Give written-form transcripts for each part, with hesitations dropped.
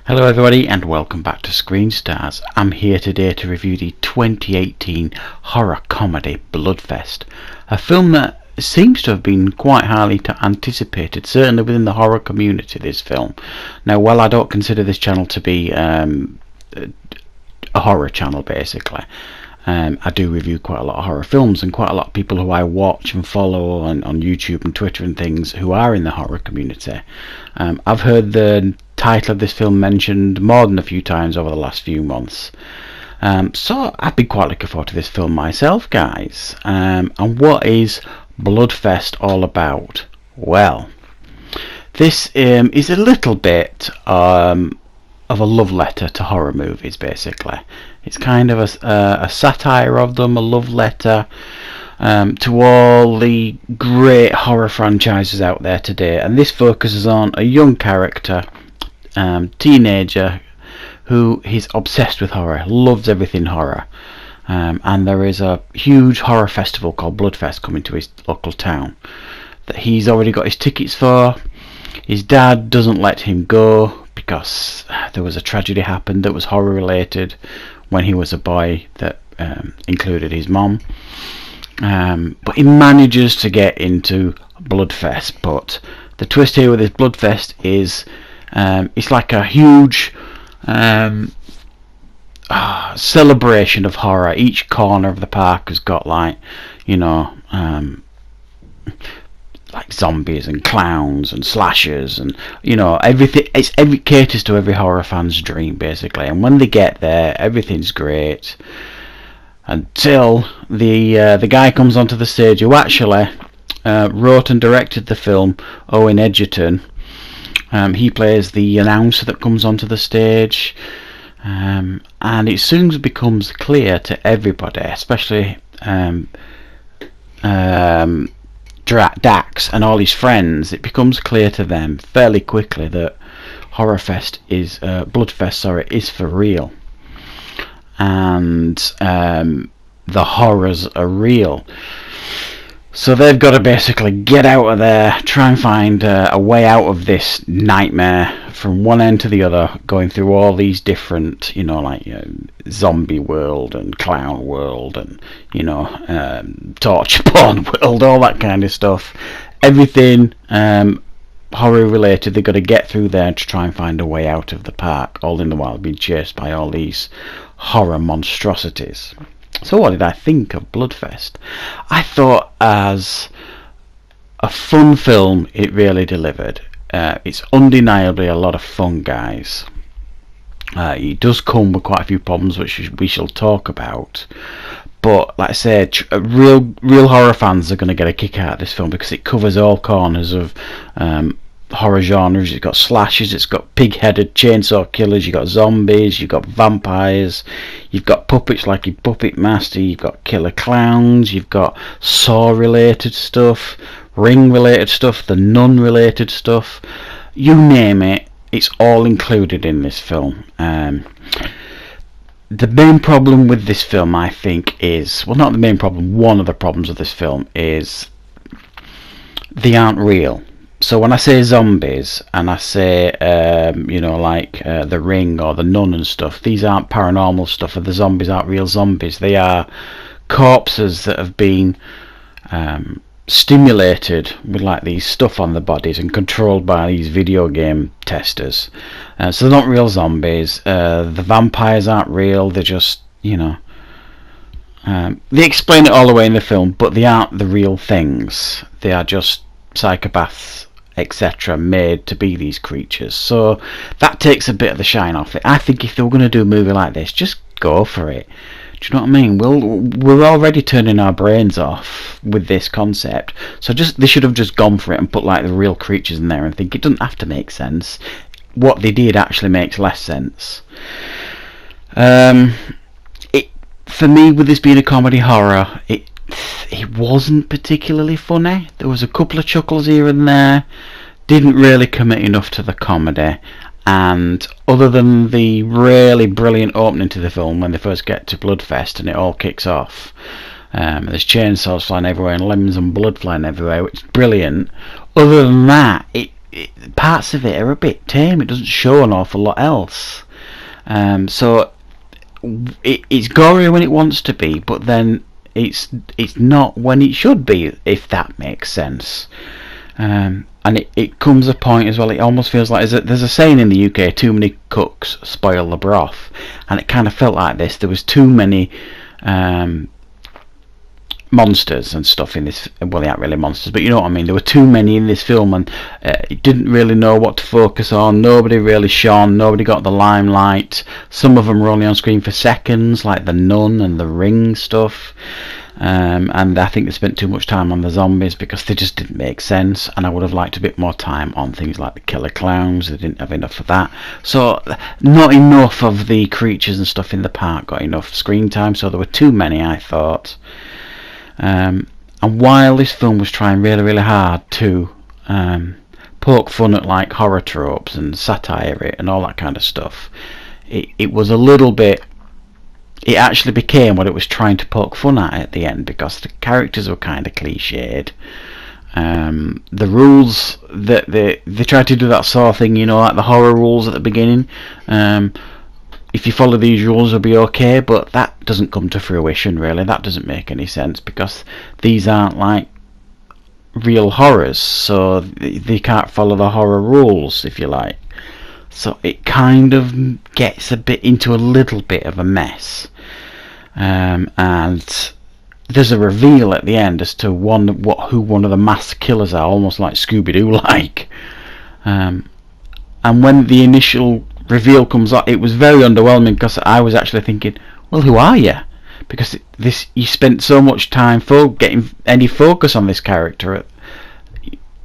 Hello everybody and welcome back to Screen Stars. I'm here today to review the 2018 horror comedy Bloodfest, a film that seems to have been quite highly anticipated, certainly within the horror community, this film. Now, while I don't consider this channel to be a horror channel basically, I do review quite a lot of horror films, and quite a lot of people who I watch and follow on YouTube and Twitter and things who are in the horror community. I've heard the title of this film mentioned more than a few times over the last few months. So I've been quite looking forward to this film myself, guys. And what is Bloodfest all about? Well, this is a little bit of a love letter to horror movies, basically. It's kind of a satire of them, a love letter to all the great horror franchises out there today. And this focuses on a young character, teenager, who is obsessed with horror, loves everything horror. And there is a huge horror festival called Bloodfest coming to his local town that he's already got his tickets for. His dad doesn't let him go because there was a tragedy happened that was horror related when he was a boy that included his mom. But he manages to get into Bloodfest. But the twist here with this Bloodfest is it's like a huge celebration of horror. Each corner of the park has got like zombies and clowns and slashers and everything. It caters to every horror fan's dream basically. And when they get there, everything's great until the guy comes onto the stage who actually wrote and directed the film, Owen Edgerton. He plays the announcer that comes onto the stage, and it soon becomes clear to everybody, especially Dax and all his friends, it becomes clear to them fairly quickly that Bloodfest is for real, and the horrors are real. So they've got to basically get out of there, try and find a way out of this nightmare from one end to the other, going through all these different, zombie world and clown world and, torture porn world, all that kind of stuff. Everything horror related, they've got to get through there to try and find a way out of the park, all in the while being chased by all these horror monstrosities. So what did I think of Bloodfest? I thought as a fun film it really delivered. It's undeniably a lot of fun, guys. It does come with quite a few problems which we shall talk about, but like I said, real horror fans are going to get a kick out of this film because it covers all corners of horror genres. It's got slashers, it's got pig-headed chainsaw killers, you've got zombies, you've got vampires, you've got puppets like your Puppet Master, you've got killer clowns, you've got Saw-related stuff, Ring-related stuff, The Nun-related stuff. You name it, it's all included in this film. The main problem with this film, I think, is... Well, not the main problem, one of the problems of this film is they aren't real. So when I say zombies and I say, The Ring or The Nun and stuff, these aren't paranormal stuff, and the zombies aren't real zombies. They are corpses that have been stimulated with like these stuff on the bodies and controlled by these video game testers. So they're not real zombies. The vampires aren't real. They're just, they explain it all the way in the film, but they aren't the real things. They are just psychopaths, etc., made to be these creatures. So that takes a bit of the shine off it. I think if they were going to do a movie like this, just go for it. Do you know what I mean? We're already turning our brains off with this concept, so they should have just gone for it and put like the real creatures in there and think it doesn't have to make sense. What they did actually makes less sense. For me, with this being a comedy horror, it wasn't particularly funny. There was a couple of chuckles here and there, didn't really commit enough to the comedy, and other than the really brilliant opening to the film when they first get to Bloodfest and it all kicks off, there's chainsaws flying everywhere and lemons and blood flying everywhere, which is brilliant. Other than that, parts of it are a bit tame. It doesn't show an awful lot else. So it's gory when it wants to be, but then it's not when it should be, if that makes sense. And it comes a point as well, it almost feels like there's a saying in the UK, too many cooks spoil the broth, and it kind of felt like this. There was too many monsters and stuff in this. Well, they aren't really monsters, but you know what I mean. There were too many in this film, and it didn't really know what to focus on. Nobody really shone, nobody got the limelight. Some of them were only on screen for seconds, like the Nun and the Ring stuff. And I think they spent too much time on the zombies because they just didn't make sense, and I would have liked a bit more time on things like the killer clowns. They didn't have enough of that, so not enough of the creatures and stuff in the park got enough screen time, so there were too many, I thought. And while this film was trying really hard to poke fun at like horror tropes and satire it and all that kind of stuff, it was a little bit, it actually became what it was trying to poke fun at the end, because the characters were kind of cliched. The rules that they tried to do that sort of thing, you know, like the horror rules at the beginning. If you follow these rules, you'll be okay, but that doesn't come to fruition, really. That doesn't make any sense, because these aren't like real horrors, so they can't follow the horror rules, if you like. So it kind of gets into a little bit of a mess. And there's a reveal at the end as to who one of the masked killers are, almost like Scooby-Doo like. And when the initial reveal comes up, it was very underwhelming, because I was actually thinking, well, who are you? Because you spent so much time getting any focus on this character.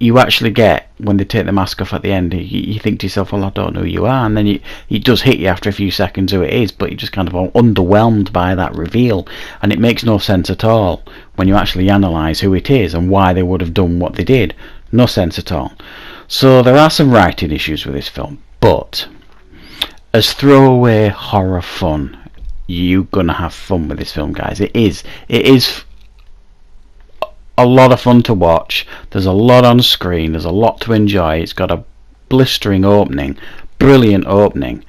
You actually get, when they take the mask off at the end, you think to yourself, well, I don't know who you are, and then it does hit you after a few seconds who it is, but you're just kind of underwhelmed by that reveal, and it makes no sense at all when you actually analyse who it is and why they would have done what they did. No sense at all. So there are some writing issues with this film, but as throwaway horror fun, you're gonna have fun with this film, guys. It is a lot of fun to watch. There's a lot on screen, there's a lot to enjoy. It's got a blistering opening, brilliant opening,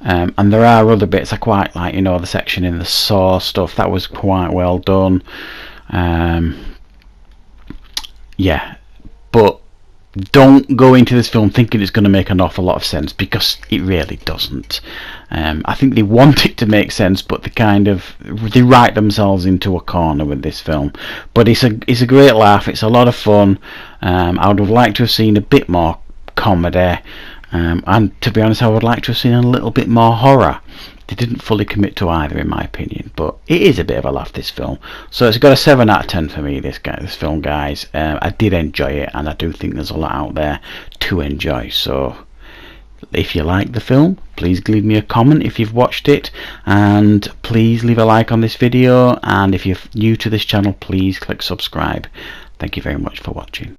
and there are other bits I quite like, you know, the section in the Saw stuff, that was quite well done. Yeah, but don't go into this film thinking it's going to make an awful lot of sense, because it really doesn't. I think they want it to make sense, but they write themselves into a corner with this film. But it's a great laugh. It's a lot of fun. I would have liked to have seen a bit more comedy, and to be honest, I would like to have seen a little bit more horror. They didn't fully commit to either, in my opinion, but it is a bit of a laugh, this film. So it's got a 7 out of 10 for me, this film, guys. I did enjoy it, and I do think there's a lot out there to enjoy. So if you like the film, please leave me a comment if you've watched it, and please leave a like on this video, and if you're new to this channel, please click subscribe. Thank you very much for watching.